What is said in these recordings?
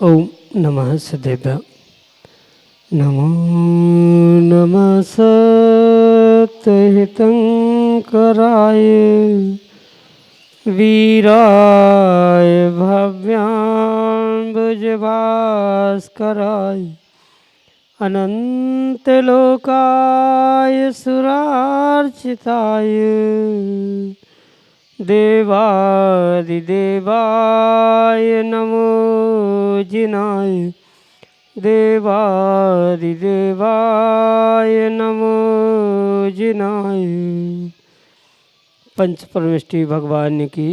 ओम नमः सदेव्य। नमो नमः सत्यहितंकराय वीराय भव्याम्बुजभास्कराय अनंतलोकाय सुरार्चिताय देवादिदेवाय नमो जिनाय देवादिदेवाय नमो जिनाय। पंच परमेष्टि भगवान की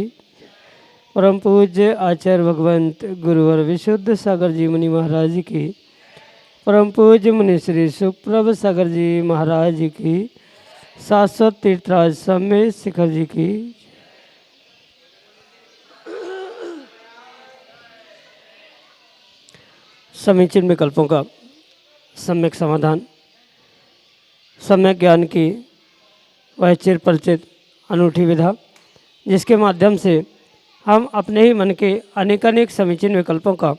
परम पूज्य आचार्य भगवंत गुरुवर विशुद्ध सागर जी मुनि महाराज की परम पूज्य मुनि श्री सुप्रभ सागर जी महाराज की शाश्वत तीर्थराज समेत शिखर जी की समीचीन विकल्पों का सम्यक समाधान, सम्यक ज्ञान की वह चिर परिचित अनूठी विधा जिसके माध्यम से हम अपने ही मन के अनेकानेक समीचीन विकल्पों का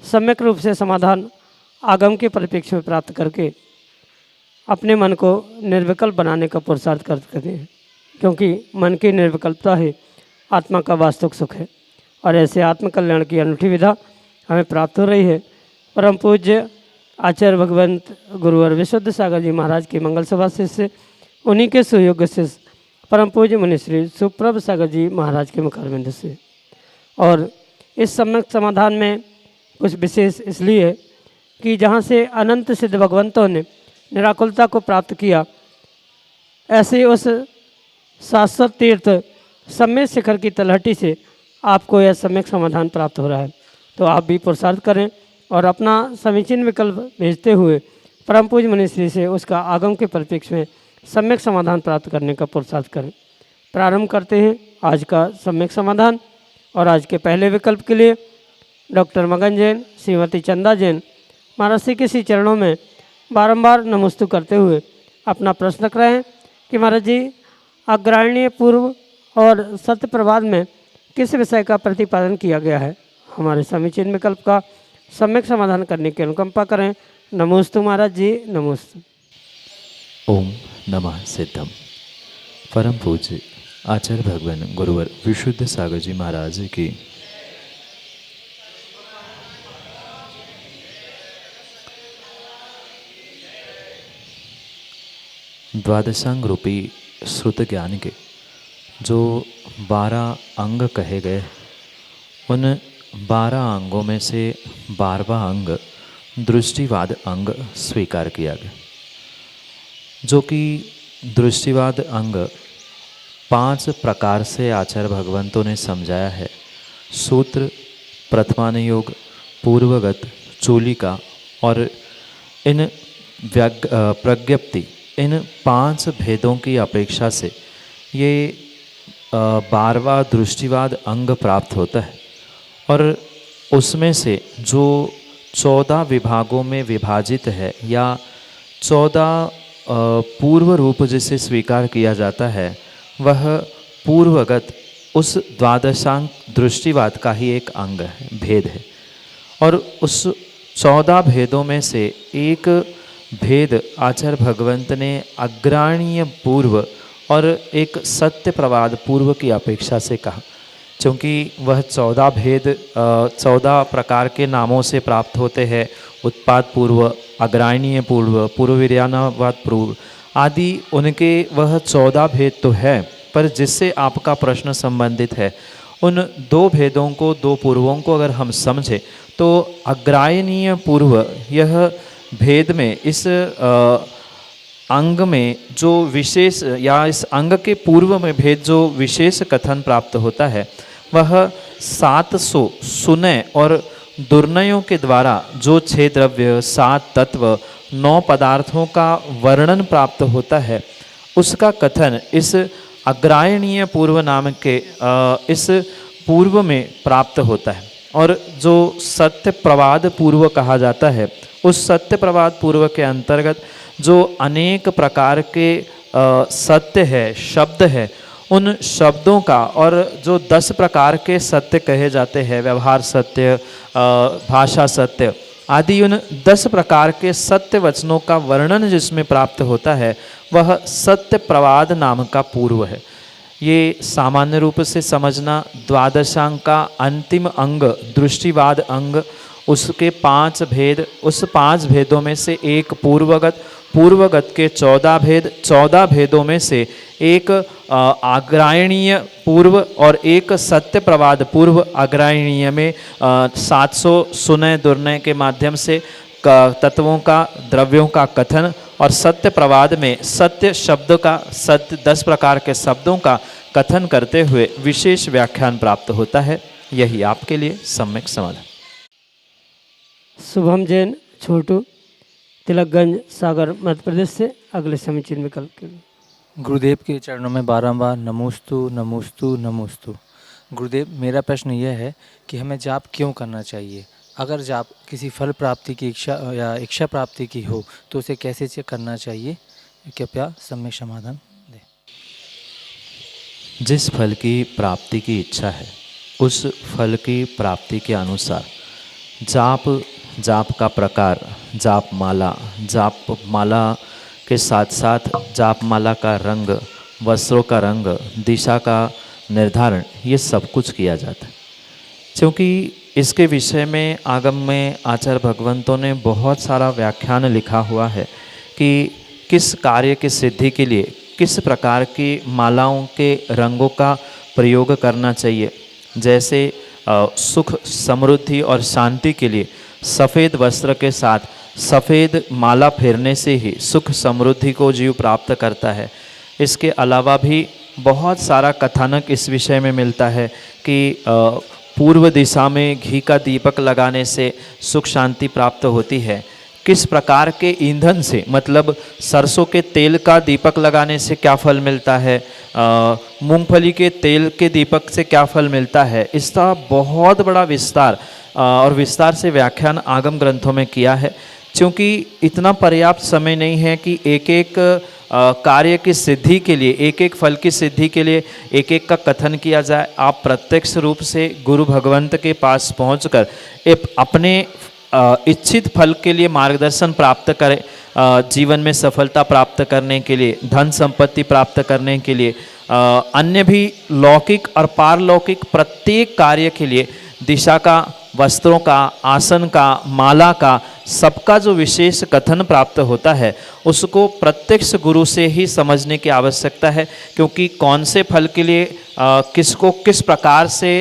सम्यक रूप से समाधान आगम के परिप्रेक्ष्य में प्राप्त करके अपने मन को निर्विकल्प बनाने का पुरुषार्थ करते हैं, क्योंकि मन की निर्विकल्पता ही आत्मा का वास्तविक सुख है। और ऐसे आत्मकल्याण की अनूठी विधा हमें प्राप्त हो रही है परम पूज्य आचार्य भगवंत गुरुवर विशुद्ध सागर जी महाराज की मंगल सभा शिष्य उन्हीं के सुयोग्य शिष्य परम पूज्य मुनि श्री सुप्रभ सागर जी महाराज के मुखारविंद से। और इस सम्यक समाधान में कुछ विशेष इसलिए कि जहाँ से अनंत सिद्ध भगवंतों ने निराकुलता को प्राप्त किया, ऐसे उस शाश्वत तीर्थ सम्यक शिखर की तलहटी से आपको यह सम्यक समाधान प्राप्त हो रहा है। तो आप भी पुरुषार्थ करें और अपना समीचीन विकल्प भेजते हुए परम पूज्य मुनि श्री से उसका आगम के परिप्रेक्ष्य में सम्यक समाधान प्राप्त करने का पुरुषार्थ करें। प्रारंभ करते हैं आज का सम्यक समाधान। और आज के पहले विकल्प के लिए डॉक्टर मगन जैन, श्रीमती चंदा जैन महाराज श्री के श्री चरणों में बारंबार नमस्तु करते हुए अपना प्रश्न रख रहे हैं कि महाराज जी अग्राह्य पूर्व और सत्य प्रवाद में किस विषय का प्रतिपादन किया गया है। हमारे समीचीन विकल्प का सम्यक समाधान करने की अनुकंपा करें। नमोस्तु महाराज जी, नमोस्तु। ओम नमः सिद्धम। परम पूज्य आचार्य भगवान गुरुवर विशुद्ध सागर जी महाराज की द्वादशांग रूपी श्रुत ज्ञान के जो 12 अंग कहे गए, उन 12 अंगों में से 12वां अंग दृष्टिवाद अंग स्वीकार किया गया, जो कि दृष्टिवाद अंग 5 प्रकार से आचार्य भगवंतों ने समझाया है। सूत्र, प्रथमानुयोग, पूर्वगत, चूलिका और इन प्रज्ञप्ति, इन 5 भेदों की अपेक्षा से ये 12वां दृष्टिवाद अंग प्राप्त होता है। और उसमें से जो 14 विभागों में विभाजित है या 14 पूर्व रूप जिसे स्वीकार किया जाता है, वह पूर्वगत उस द्वादशांग दृष्टिवाद का ही एक अंग है, भेद है। और उस 14 भेदों में से एक भेद आचार्य भगवंत ने अग्राह्य पूर्व और एक सत्य प्रवाद पूर्व की अपेक्षा से कहा, क्योंकि वह 14 भेद 14 प्रकार के नामों से प्राप्त होते हैं। उत्पाद पूर्व, अग्राह्य पूर्व, पूर्ववीर्यानुवाद पूर्व आदि, उनके वह 14 भेद तो है, पर जिससे आपका प्रश्न संबंधित है उन 2 भेदों को, 2 पूर्वों को अगर हम समझें तो अग्राह्य पूर्व यह भेद में इस अंग में जो विशेष या इस अंग के पूर्व में भेद जो विशेष कथन प्राप्त होता है वह 700 सुनय और दुर्नयों के द्वारा जो 6 द्रव्य 7 तत्व 9 पदार्थों का वर्णन प्राप्त होता है उसका कथन इस अग्रायणीय पूर्व नाम के इस पूर्व में प्राप्त होता है। और जो सत्य प्रवाद पूर्व कहा जाता है उस सत्य प्रवाद पूर्व के अंतर्गत जो अनेक प्रकार के सत्य है शब्द है उन शब्दों का और जो 10 प्रकार के सत्य कहे जाते हैं व्यवहार सत्य भाषा सत्य आदि उन 10 प्रकार के सत्य वचनों का वर्णन जिसमें प्राप्त होता है वह सत्य प्रवाद नाम का पूर्व है। ये सामान्य रूप से समझना द्वादशांग का अंतिम अंग दृष्टिवाद अंग उसके 5 भेद उस 5 भेदों में से एक पूर्वगत के 14 भेद 14 भेदों में से एक आग्रायणीय पूर्व और एक सत्य प्रवाद पूर्व अग्रायणीय में 700 सुनय दुर्नय के माध्यम से तत्वों का द्रव्यों का कथन और सत्य प्रवाद में सत्य शब्द का सत्य 10 प्रकार के शब्दों का कथन करते हुए विशेष व्याख्यान प्राप्त होता है। यही आपके लिए सम्यक समाधान। शुभम जैन छोटू तिलकगंज सागर मध्य प्रदेश से अगले समीचीन विकल्प के लिए। गुरुदेव के चरणों में बारंबार नमोस्तु नमोस्तु नमोस्तु। गुरुदेव मेरा प्रश्न यह है कि हमें जाप क्यों करना चाहिए? अगर जाप किसी फल प्राप्ति की इच्छा या इच्छा प्राप्ति की हो तो उसे कैसे करना चाहिए? कृपया सम्यक समाधान दें। जिस फल की प्राप्ति की इच्छा है उस फल की प्राप्ति के अनुसार जाप का प्रकार जाप माला के साथ साथ जाप माला का रंग वस्त्रों का रंग दिशा का निर्धारण ये सब कुछ किया जाता है। क्योंकि इसके विषय में आगम में आचार्य भगवंतों ने बहुत सारा व्याख्यान लिखा हुआ है कि किस कार्य की सिद्धि के लिए किस प्रकार की मालाओं के रंगों का प्रयोग करना चाहिए। जैसे सुख समृद्धि और शांति के लिए सफ़ेद वस्त्र के साथ सफ़ेद माला फेरने से ही सुख समृद्धि को जीव प्राप्त करता है। इसके अलावा भी बहुत सारा कथानक इस विषय में मिलता है कि पूर्व दिशा में घी का दीपक लगाने से सुख शांति प्राप्त होती है। किस प्रकार के ईंधन से मतलब सरसों के तेल का दीपक लगाने से क्या फल मिलता है, मूंगफली के तेल के दीपक से क्या फल मिलता है, इसका बहुत बड़ा विस्तार से व्याख्यान आगम ग्रंथों में किया है। क्योंकि इतना पर्याप्त समय नहीं है कि एक एक कार्य की सिद्धि के लिए एक एक फल की सिद्धि के लिए एक एक का कथन किया जाए। आप प्रत्यक्ष रूप से गुरु भगवंत के पास पहुंचकर अपने इच्छित फल के लिए मार्गदर्शन प्राप्त करें। जीवन में सफलता प्राप्त करने के लिए, धन संपत्ति प्राप्त करने के लिए, अन्य भी लौकिक और पारलौकिक प्रत्येक कार्य के लिए दिशा का, वस्त्रों का, आसन का, माला का, सबका जो विशेष कथन प्राप्त होता है उसको प्रत्यक्ष गुरु से ही समझने की आवश्यकता है। क्योंकि कौन से फल के लिए किसको किस प्रकार से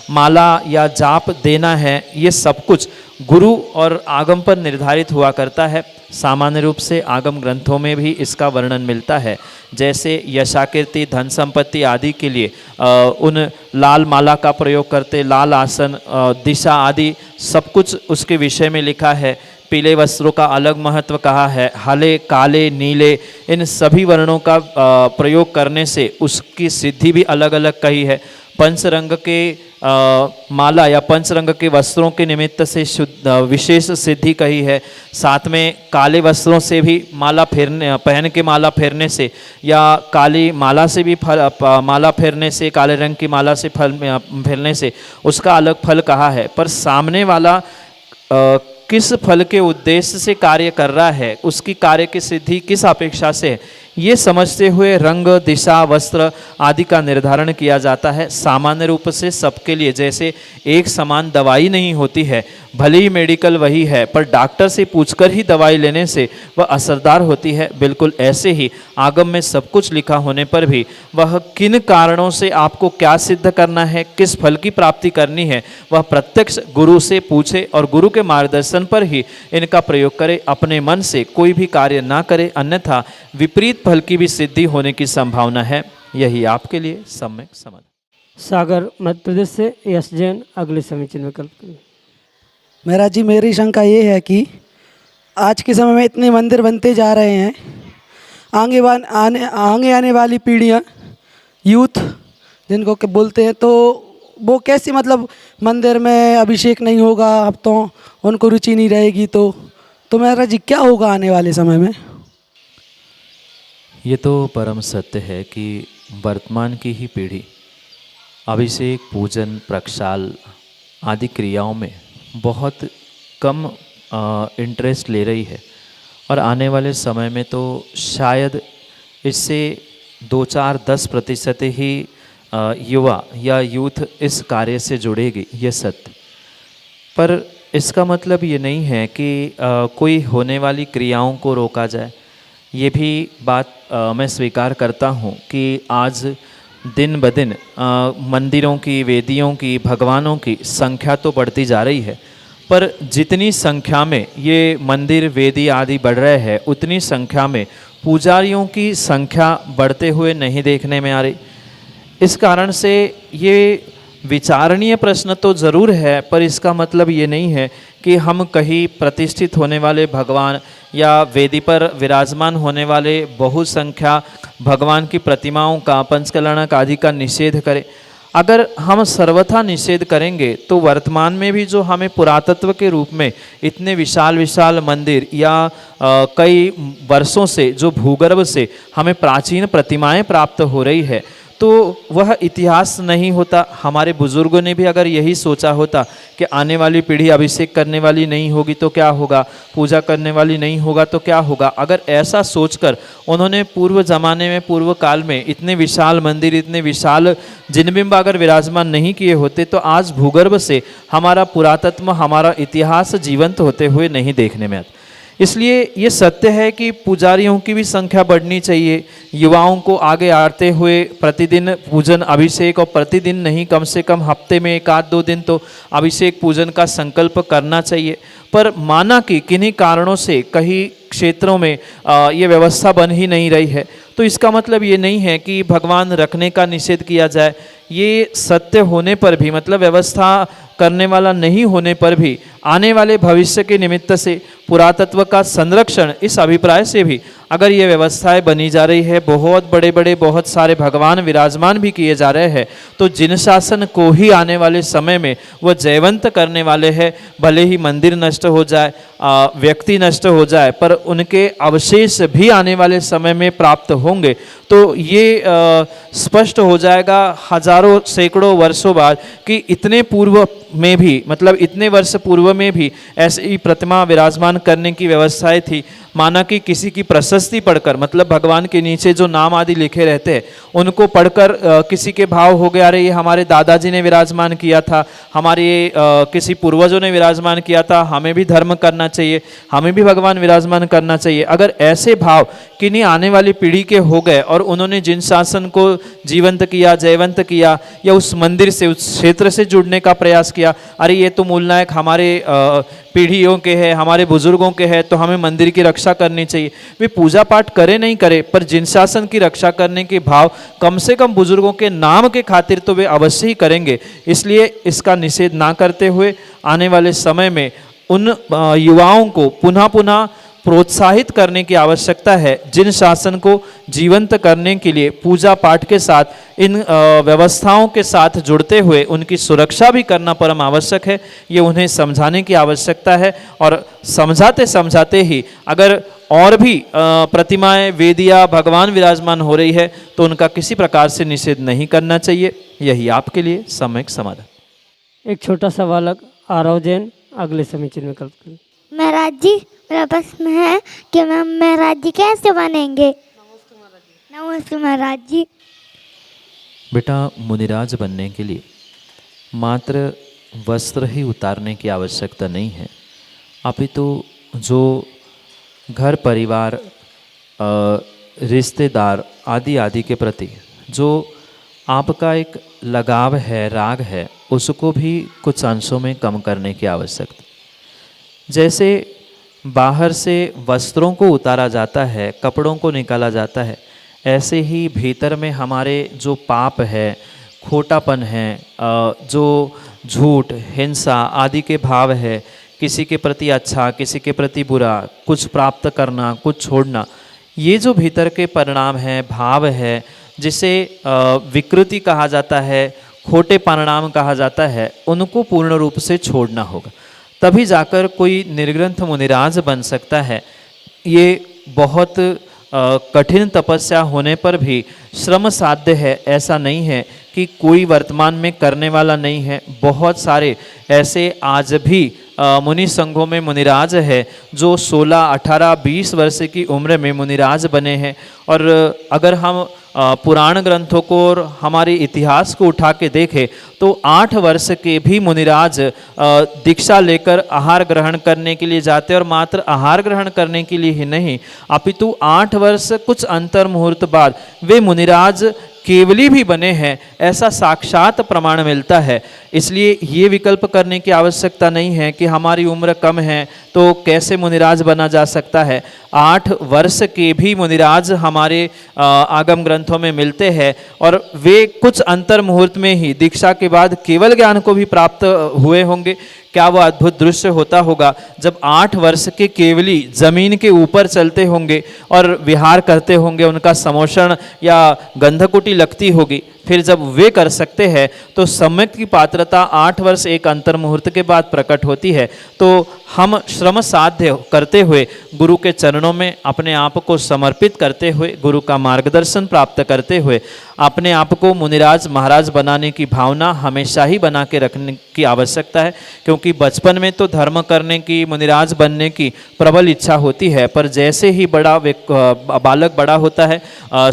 माला या जाप देना है ये सब कुछ गुरु और आगम पर निर्धारित हुआ करता है। सामान्य रूप से आगम ग्रंथों में भी इसका वर्णन मिलता है। जैसे यशाकीर्ति, धन संपत्ति आदि के लिए उन लाल माला का प्रयोग करते, लाल आसन, दिशा आदि सब कुछ उसके विषय में लिखा है। पीले वस्त्रों का अलग महत्व कहा है, हले, काले, नीले इन सभी वर्णों का प्रयोग करने से उसकी सिद्धि भी अलग अलग कही है। पंचरंग के माला या पंचरंग के वस्त्रों के निमित्त से विशेष सिद्धि कही है। साथ में काले वस्त्रों से भी माला पहन के माला फेरने से या काली माला से भी माला फेरने से, काले रंग की माला से फेरने से उसका अलग फल कहा है। पर सामने वाला किस फल के उद्देश्य से कार्य कर रहा है, उसकी कार्य की सिद्धि किस अपेक्षा से है, ये समझते हुए रंग, दिशा, वस्त्र आदि का निर्धारण किया जाता है। सामान्य रूप से सबके लिए जैसे एक समान दवाई नहीं होती है भले ही मेडिकल वही है पर डॉक्टर से पूछकर ही दवाई लेने से वह असरदार होती है। बिल्कुल ऐसे ही आगम में सब कुछ लिखा होने पर भी वह किन कारणों से आपको क्या सिद्ध करना है, किस फल की प्राप्ति करनी है, वह प्रत्यक्ष गुरु से पूछे और गुरु के मार्गदर्शन पर ही इनका प्रयोग करे। अपने मन से कोई भी कार्य ना करे, अन्यथा विपरीत फल की भी सिद्धि होने की संभावना है। यही आपके लिए सम्यक समाधान। सागर मध्य प्रदेश से यश जैन अगले समीचीन विकल्प। महाराज जी, मेरी शंका ये है कि आज के समय में इतने मंदिर बनते जा रहे हैं, आगे आने वाली पीढ़ियाँ, यूथ जिनको के बोलते हैं, तो वो कैसी मतलब मंदिर में अभिषेक नहीं होगा, अब तो उनको रुचि नहीं रहेगी, तो महाराज जी क्या होगा आने वाले समय में? ये तो परम सत्य है कि वर्तमान की ही पीढ़ी अभिषेक, पूजन, प्रक्षाल आदि क्रियाओं में बहुत कम इंटरेस्ट ले रही है और आने वाले समय में तो शायद इससे 2-4-10% ही युवा या यूथ इस कार्य से जुड़ेगी, ये सत्य। पर इसका मतलब ये नहीं है कि कोई होने वाली क्रियाओं को रोका जाए। ये भी बात मैं स्वीकार करता हूँ कि आज दिन ब दिन मंदिरों की, वेदियों की, भगवानों की संख्या तो बढ़ती जा रही है, पर जितनी संख्या में ये मंदिर, वेदी आदि बढ़ रहे हैं, उतनी संख्या में पुजारियों की संख्या बढ़ते हुए नहीं देखने में आ रही। इस कारण से ये विचारणीय प्रश्न तो ज़रूर है, पर इसका मतलब ये नहीं है कि हम कहीं प्रतिष्ठित होने वाले भगवान या वेदी पर विराजमान होने वाले बहुसंख्या भगवान की प्रतिमाओं का, पंचकलणक आदि का निषेध करें। अगर हम सर्वथा निषेध करेंगे तो वर्तमान में भी जो हमें पुरातत्व के रूप में इतने विशाल विशाल मंदिर या कई वर्षों से जो भूगर्भ से हमें प्राचीन प्रतिमाएं प्राप्त हो रही है, तो वह इतिहास नहीं होता। हमारे बुजुर्गों ने भी अगर यही सोचा होता कि आने वाली पीढ़ी अभिषेक करने वाली नहीं होगी तो क्या होगा, पूजा करने वाली नहीं होगा तो क्या होगा, अगर ऐसा सोचकर उन्होंने पूर्व ज़माने में, पूर्व काल में इतने विशाल मंदिर, इतने विशाल जिनबिंब अगर विराजमान नहीं किए होते, तो आज भूगर्भ से हमारा पुरातत्व, हमारा इतिहास जीवंत होते हुए नहीं देखने में आता। इसलिए ये सत्य है कि पुजारियों की भी संख्या बढ़नी चाहिए, युवाओं को आगे आते हुए प्रतिदिन पूजन, अभिषेक, और प्रतिदिन नहीं, कम से कम हफ्ते में 1-2 दिन तो अभिषेक पूजन का संकल्प करना चाहिए। पर माना कि किन्हीं कारणों से कहीं क्षेत्रों में ये व्यवस्था बन ही नहीं रही है, तो इसका मतलब ये नहीं है कि भगवान रखने का निषेध किया जाए। ये सत्य होने पर भी, मतलब व्यवस्था करने वाला नहीं होने पर भी, आने वाले भविष्य के निमित्त से पुरातत्व का संरक्षण, इस अभिप्राय से भी अगर ये व्यवस्थाएं बनी जा रही है, बहुत बड़े बड़े बहुत सारे भगवान विराजमान भी किए जा रहे हैं, तो जिन शासन को ही आने वाले समय में वह जयवंत करने वाले हैं। भले ही मंदिर नष्ट हो जाए, व्यक्ति नष्ट हो जाए, पर उनके अवशेष भी आने वाले समय में प्राप्त होंगे। तो ये स्पष्ट हो जाएगा हजारों सैकड़ों वर्षों बाद कि इतने पूर्व में भी, मतलब इतने वर्ष पूर्व में भी ऐसी ही प्रतिमा विराजमान करने की व्यवस्थाएं थी। माना कि किसी की प्रशस्ति पढ़कर, मतलब भगवान के नीचे जो नाम आदि लिखे रहते हैं उनको पढ़कर किसी के भाव हो गया, अरे ये हमारे दादाजी ने विराजमान किया था, हमारे किसी पूर्वजों ने विराजमान किया था, हमें भी धर्म करना चाहिए, हमें भी भगवान विराजमान करना चाहिए। अगर ऐसे भाव किन्हीं आने वाली पीढ़ी के हो गए और उन्होंने जिन शासन को जीवंत किया, जयवंत किया, या उस मंदिर से, उस क्षेत्र से जुड़ने का प्रयास किया, अरे ये तो मूल नायक हमारे पीढ़ियों के हैं, हमारे बुजुर्गों के हैं, तो हमें मंदिर की रक्षा करनी चाहिए। वे पूजा पाठ करे नहीं करे, पर जिन शासन की रक्षा करने के भाव कम से कम बुजुर्गों के नाम के खातिर तो वे अवश्य ही करेंगे। इसलिए इसका निषेध ना करते हुए आने वाले समय में उन युवाओं को पुनः पुनः प्रोत्साहित करने की आवश्यकता है, जिन शासन को जीवंत करने के लिए पूजा पाठ के साथ इन व्यवस्थाओं के साथ जुड़ते हुए उनकी सुरक्षा भी करना परम आवश्यक है। ये उन्हें समझाने की आवश्यकता है, और समझाते समझाते ही अगर और भी प्रतिमाएं, वेदियाँ, भगवान विराजमान हो रही है तो उनका किसी प्रकार से निषेध नहीं करना चाहिए। यही आपके लिए सम्यक समाधान। एक छोटा सा बालक आरव जैन अगले समीचीन विकल्प करें। महाराज जी, मेरा प्रश्न है कि महाराज जी कैसे बनेंगे? नमस्ते महाराज जी। बेटा, मुनिराज बनने के लिए मात्र वस्त्र ही उतारने की आवश्यकता नहीं है, अपितु जो घर परिवार रिश्तेदार आदि आदि के प्रति जो आपका एक लगाव है, राग है, उसको भी कुछ अंशों में कम करने की आवश्यकता। जैसे बाहर से वस्त्रों को उतारा जाता है, कपड़ों को निकाला जाता है, ऐसे ही भीतर में हमारे जो पाप है, खोटापन है, जो झूठ, हिंसा आदि के भाव है, किसी के प्रति अच्छा, किसी के प्रति बुरा, कुछ प्राप्त करना, कुछ छोड़ना, ये जो भीतर के परिणाम हैं, भाव है, जिसे विकृति कहा जाता है, खोटे परिणाम कहा जाता है, उनको पूर्ण रूप से छोड़ना होगा, तभी जाकर कोई निर्ग्रंथ मुनिराज बन सकता है। ये बहुत कठिन तपस्या होने पर भी श्रम साध्य है, ऐसा नहीं है कि कोई वर्तमान में करने वाला नहीं है। बहुत सारे ऐसे आज भी मुनि संघों में मुनिराज है जो 16, 18, 20 वर्ष की उम्र में मुनिराज बने हैं। और अगर हम पुराण ग्रंथों को और हमारे इतिहास को उठा के देखें तो 8 वर्ष के भी मुनिराज दीक्षा लेकर आहार ग्रहण करने के लिए जाते, और मात्र आहार ग्रहण करने के लिए ही नहीं, अपितु 8 वर्ष कुछ अंतर मुहूर्त बाद वे मुनिराज केवली भी बने हैं, ऐसा साक्षात प्रमाण मिलता है। इसलिए ये विकल्प करने की आवश्यकता नहीं है कि हमारी उम्र कम है तो कैसे मुनिराज बना जा सकता है। 8 वर्ष के भी मुनिराज हमारे आगम ग्रंथों में मिलते हैं, और वे कुछ अंतर मुहूर्त में ही दीक्षा के बाद केवल ज्ञान को भी प्राप्त हुए होंगे। क्या वो अद्भुत दृश्य होता होगा जब 8 वर्ष के केवली जमीन के ऊपर चलते होंगे और विहार करते होंगे, उनका समोषण या गंधकुटी लगती होगी। फिर जब वे कर सकते हैं तो सम्यक की पात्रता 8 वर्ष एक अंतर मुहूर्त के बाद प्रकट होती है। तो हम श्रम साध्य करते हुए गुरु के चरणों में अपने आप को समर्पित करते हुए, गुरु का मार्गदर्शन प्राप्त करते हुए अपने आप को मुनिराज महाराज बनाने की भावना हमेशा ही बना के रखने की आवश्यकता है। क्योंकि बचपन में तो धर्म करने की, मुनिराज बनने की प्रबल इच्छा होती है, पर जैसे ही बालक बड़ा होता है,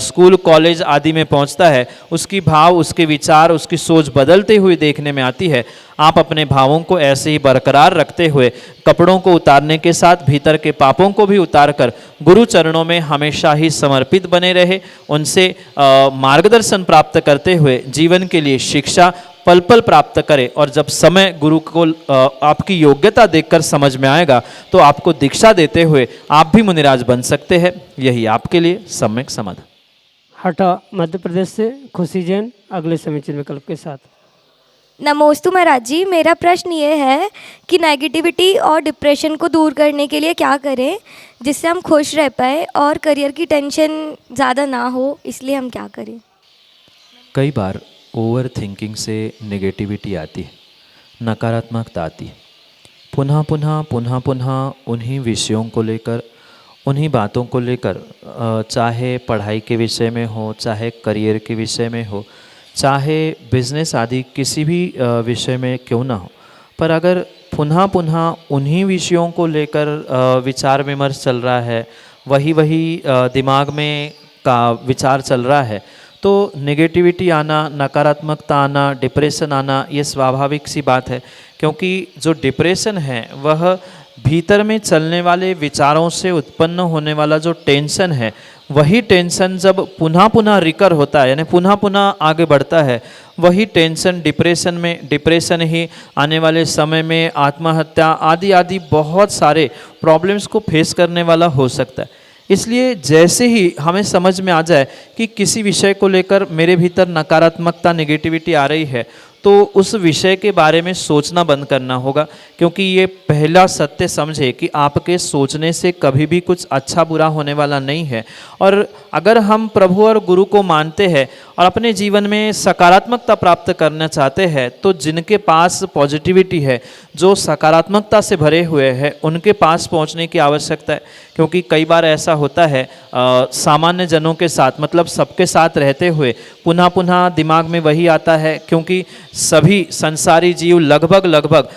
स्कूल कॉलेज आदि में पहुंचता है, उसकी भाव, उसके विचार, उसकी सोच बदलते हुए देखने में आती है। आप अपने भावों को ऐसे ही बरकरार रखते हुए कपड़ों को उतारने के साथ भीतर के पापों को भी उतार कर गुरु चरणों में हमेशा ही समर्पित बने रहे, उनसे मार्गदर्शन प्राप्त करते हुए जीवन के लिए शिक्षा पल पल प्राप्त करें। और जब समय गुरु को आपकी योग्यता देखकर समझ में आएगा तो आपको दीक्षा देते हुए आप भी मुनिराज बन सकते हैं। यही आपके लिए सम्यक समाधान। हटा मध्य प्रदेश से खुशी जैन अगले समीचीन विकल्प के साथ। नमोस्तु महाराज जी, मेरा प्रश्न ये है कि नेगेटिविटी और डिप्रेशन को दूर करने के लिए क्या करें जिससे हम खुश रह पाए और करियर की टेंशन ज़्यादा ना हो, इसलिए हम क्या करें? कई बार ओवर थिंकिंग से नेगेटिविटी आती है, नकारात्मकता आती है। पुनः पुनः उन्हीं विषयों को लेकर, उन्हीं बातों को लेकर, चाहे पढ़ाई के विषय में हो, चाहे करियर के विषय में हो, चाहे बिजनेस आदि किसी भी विषय में क्यों ना हो, पर अगर पुनः उन्हीं विषयों को लेकर विचार विमर्श चल रहा है, वही दिमाग में का विचार चल रहा है, तो नेगेटिविटी आना, नकारात्मकता आना, डिप्रेशन आना, ये स्वाभाविक सी बात है। क्योंकि जो डिप्रेशन है वह भीतर में चलने वाले विचारों से उत्पन्न होने वाला जो टेंशन है, वही टेंशन जब पुनः रिकर होता है, यानी पुनः आगे बढ़ता है, वही टेंशन डिप्रेशन ही आने वाले समय में आत्महत्या आदि बहुत सारे प्रॉब्लम्स को फेस करने वाला हो सकता है। इसलिए जैसे ही हमें समझ में आ जाए कि किसी विषय को लेकर मेरे भीतर नकारात्मकता, नेगेटिविटी आ रही है, तो उस विषय के बारे में सोचना बंद करना होगा। क्योंकि ये पहला सत्य समझे कि आपके सोचने से कभी भी कुछ अच्छा बुरा होने वाला नहीं है। और अगर हम प्रभु और गुरु को मानते हैं और अपने जीवन में सकारात्मकता प्राप्त करना चाहते हैं, तो जिनके पास पॉजिटिविटी है, जो सकारात्मकता से भरे हुए हैं, उनके पास पहुंचने की आवश्यकता है। क्योंकि कई बार ऐसा होता है सामान्य जनों के साथ, मतलब सबके साथ रहते हुए पुनः दिमाग में वही आता है। क्योंकि सभी संसारी जीव लगभग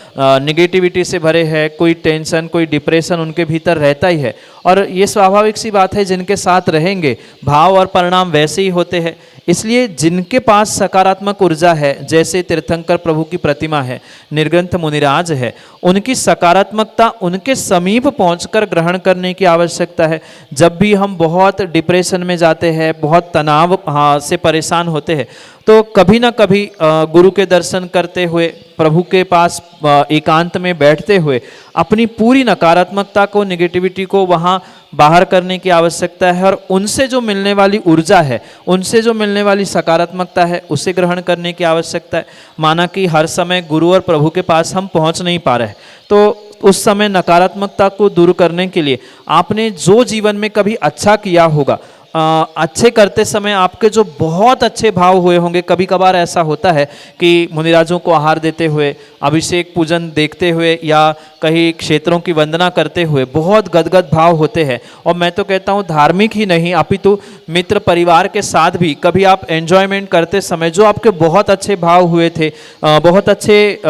नेगेटिविटी से भरे हैं, कोई टेंशन, कोई डिप्रेशन उनके भीतर रहता ही है। और ये स्वाभाविक सी बात है, जिनके साथ रहेंगे भाव और परिणाम वैसे ही होते हैं। इसलिए जिनके पास सकारात्मक ऊर्जा है, जैसे तीर्थंकर प्रभु की प्रतिमा है, निर्ग्रंथ मुनिराज है, उनकी सकारात्मकता उनके समीप पहुंचकर ग्रहण करने की आवश्यकता है। जब भी हम बहुत डिप्रेशन में जाते हैं, बहुत तनाव से परेशान होते हैं, तो कभी ना कभी गुरु के दर्शन करते हुए, प्रभु के पास एकांत में बैठते हुए अपनी पूरी नकारात्मकता को, नेगेटिविटी को वहाँ बाहर करने की आवश्यकता है, और उनसे जो मिलने वाली ऊर्जा है, उनसे जो मिलने वाली सकारात्मकता है, उसे ग्रहण करने की आवश्यकता है। माना कि हर समय गुरु और प्रभु के पास हम पहुंच नहीं पा रहे, तो उस समय नकारात्मकता को दूर करने के लिए आपने जो जीवन में कभी अच्छा किया होगा, अच्छे करते समय आपके जो बहुत अच्छे भाव हुए होंगे, कभी कभार ऐसा होता है कि मुनिराजों को आहार देते हुए, अभिषेक पूजन देखते हुए या कहीं क्षेत्रों की वंदना करते हुए बहुत गदगद भाव होते हैं। और मैं तो कहता हूँ धार्मिक ही नहीं, अपितु मित्र परिवार के साथ भी कभी आप एंजॉयमेंट करते समय जो आपके बहुत अच्छे भाव हुए थे, बहुत अच्छे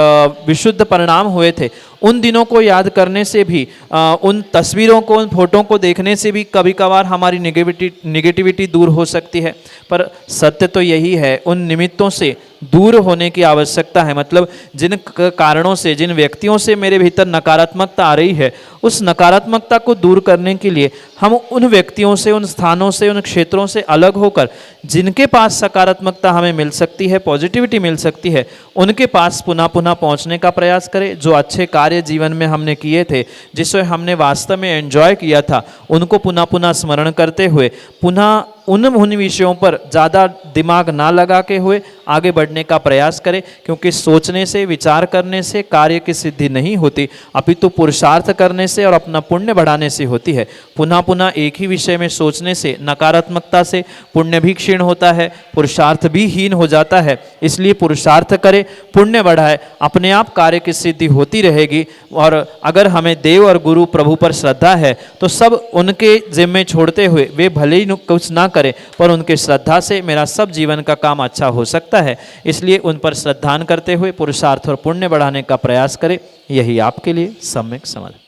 विशुद्ध परिणाम हुए थे, उन दिनों को याद करने से भी, उन तस्वीरों को, उन फोटों को देखने से भी कभी कभार हमारी नेगेटिविटी दूर हो सकती है। पर सत्य तो यही है, उन निमित्तों से दूर होने की आवश्यकता है। मतलब जिन कारणों से, जिन व्यक्तियों से मेरे भीतर नकारात्मकता आ रही है, उस नकारात्मकता को दूर करने के लिए हम उन व्यक्तियों से, उन स्थानों से, उन क्षेत्रों से अलग होकर जिनके पास सकारात्मकता हमें मिल सकती है, पॉजिटिविटी मिल सकती है, उनके पास पुनः पुनः पहुंचने का प्रयास करें। जो अच्छे कार्य जीवन में हमने किए थे, जिसे हमने वास्तव में एंजॉय किया था, उनको पुनः पुनः स्मरण करते हुए पुनः उन विषयों पर ज़्यादा दिमाग ना लगा के हुए आगे बढ़ने का प्रयास करें। क्योंकि सोचने से, विचार करने से कार्य की सिद्धि नहीं होती, अपितु पुरुषार्थ करने से और अपना पुण्य बढ़ाने से होती है। पुनः पुनः एक ही विषय में सोचने से, नकारात्मकता से पुण्य भी क्षीण होता है, पुरुषार्थ भी हीन हो जाता है। इसलिए पुरुषार्थ करें, पुण्य बढ़ाए, अपने आप कार्य की सिद्धि होती रहेगी। और अगर हमें देव और गुरु प्रभु पर श्रद्धा है, तो सब उनके जिम्मे छोड़ते हुए, वे भले ही कुछ ना करें, पर उनके श्रद्धा से मेरा सब जीवन का काम अच्छा हो सकता है। इसलिए उन पर श्रद्धान करते हुए पुरुषार्थ और पुण्य बढ़ाने का प्रयास करें। यही आपके लिए सम्यक समाधान।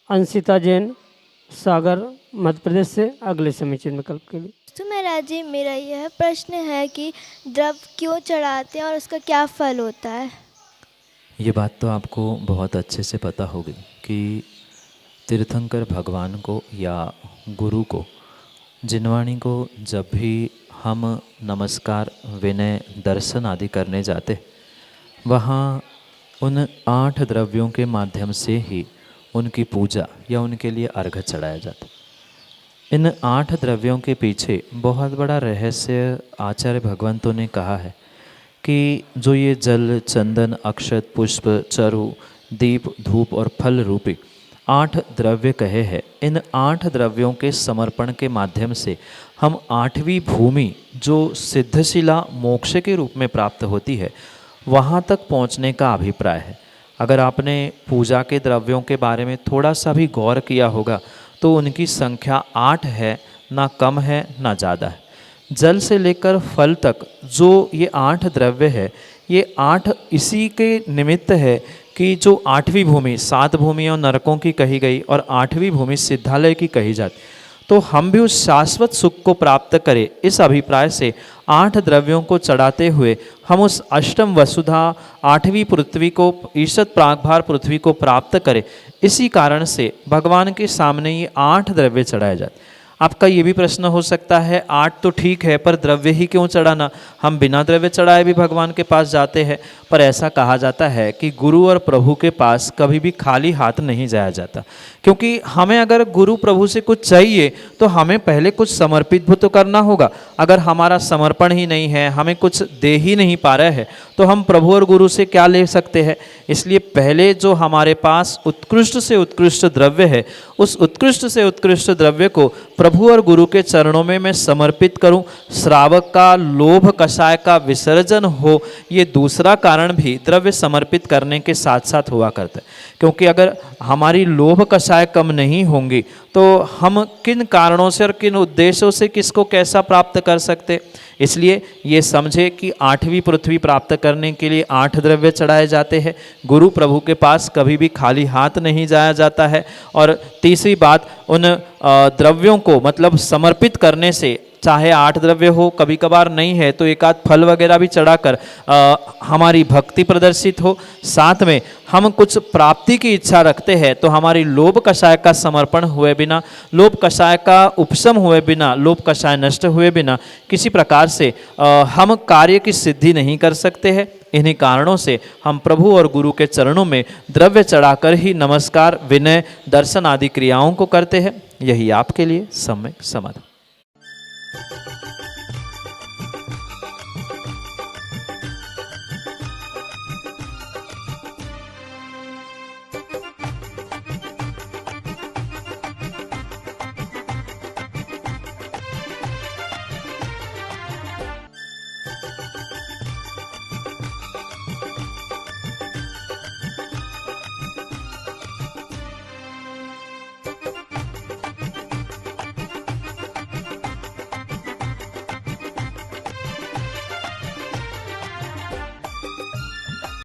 अंशिता जैन, सागर, मध्य प्रदेश से अगले समीचीन विकल्प के लिए। तो महाराज जी, मेरा यह प्रश्न है कि द्रव क्यों चढ़ाते हैं और उसका क्या फल होता है? ये बात तो आपको बहुत अच्छे से पता होगी कि तीर्थंकर भगवान को या गुरु को, जिनवाणी को जब भी हम नमस्कार, विनय, दर्शन आदि करने जाते, वहाँ उन 8 द्रव्यों के माध्यम से ही उनकी पूजा या उनके लिए अर्घ्य चढ़ाया जाता। इन 8 द्रव्यों के पीछे बहुत बड़ा रहस्य आचार्य भगवंतों ने कहा है कि जो ये जल, चंदन, अक्षत, पुष्प, चरु, दीप, धूप और फल रूपी 8 द्रव्य कहे हैं, इन 8 द्रव्यों के समर्पण के माध्यम से हम 8वीं भूमि जो सिद्धशिला मोक्ष के रूप में प्राप्त होती है, वहाँ तक पहुँचने का अभिप्राय है। अगर आपने पूजा के द्रव्यों के बारे में थोड़ा सा भी गौर किया होगा तो उनकी संख्या 8 है, ना कम है ना ज़्यादा है। जल से लेकर फल तक जो ये 8 द्रव्य है, ये 8 इसी के निमित्त है कि जो 8वीं भूमि, 7 भूमियों नरकों की कही गई और 8वीं भूमि सिद्धालय की कही जाती, तो हम भी उस शाश्वत सुख को प्राप्त करें, इस अभिप्राय से 8 द्रव्यों को चढ़ाते हुए हम उस अष्टम वसुधा, 8वीं पृथ्वी को, ईशत प्रागभार पृथ्वी को प्राप्त करें। इसी कारण से भगवान के सामने ये 8 द्रव्य चढ़ाए जाते। आपका ये भी प्रश्न हो सकता है 8 तो ठीक है, पर द्रव्य ही क्यों चढ़ाना? हम बिना द्रव्य चढ़ाए भी भगवान के पास जाते हैं। पर ऐसा कहा जाता है कि गुरु और प्रभु के पास कभी भी खाली हाथ नहीं जाया जाता, क्योंकि हमें अगर गुरु प्रभु से कुछ चाहिए तो हमें पहले कुछ समर्पित भी तो करना होगा। अगर हमारा समर्पण ही नहीं है, हमें कुछ दे ही नहीं पा रहे हैं, तो हम प्रभु और गुरु से क्या ले सकते हैं? इसलिए पहले जो हमारे पास उत्कृष्ट से उत्कृष्ट द्रव्य है, उस उत्कृष्ट से उत्कृष्ट द्रव्य को प्रभु और गुरु के चरणों में मैं समर्पित करूं। श्रावक का लोभ कषाय का विसर्जन हो, ये दूसरा कारण भी द्रव्य समर्पित करने के साथ साथ हुआ करता है। क्योंकि अगर हमारी लोभ कषाय कम नहीं होंगी तो हम किन कारणों से और किन उद्देश्यों से किसको कैसा प्राप्त कर सकते। इसलिए ये समझे कि 8वीं पृथ्वी प्राप्त करने के लिए 8 द्रव्य चढ़ाए जाते हैं। गुरु प्रभु के पास कभी भी खाली हाथ नहीं जाया जाता है। और तीसरी बात, उन द्रव्यों को मतलब समर्पित करने से चाहे 8 द्रव्य हो, कभी कभार नहीं है तो एक आध फल वगैरह भी चढ़ाकर हमारी भक्ति प्रदर्शित हो। साथ में हम कुछ प्राप्ति की इच्छा रखते हैं तो हमारी लोभ कषाय का समर्पण हुए बिना, लोभ कषाय का उपशम हुए बिना, लोभ कषाय नष्ट हुए बिना किसी प्रकार से हम कार्य की सिद्धि नहीं कर सकते हैं। इन्हीं कारणों से हम प्रभु और गुरु के चरणों में द्रव्य चढ़ाकर ही नमस्कार, विनय, दर्शन आदि क्रियाओं को करते हैं। यही आपके लिए सम्यक समाधान।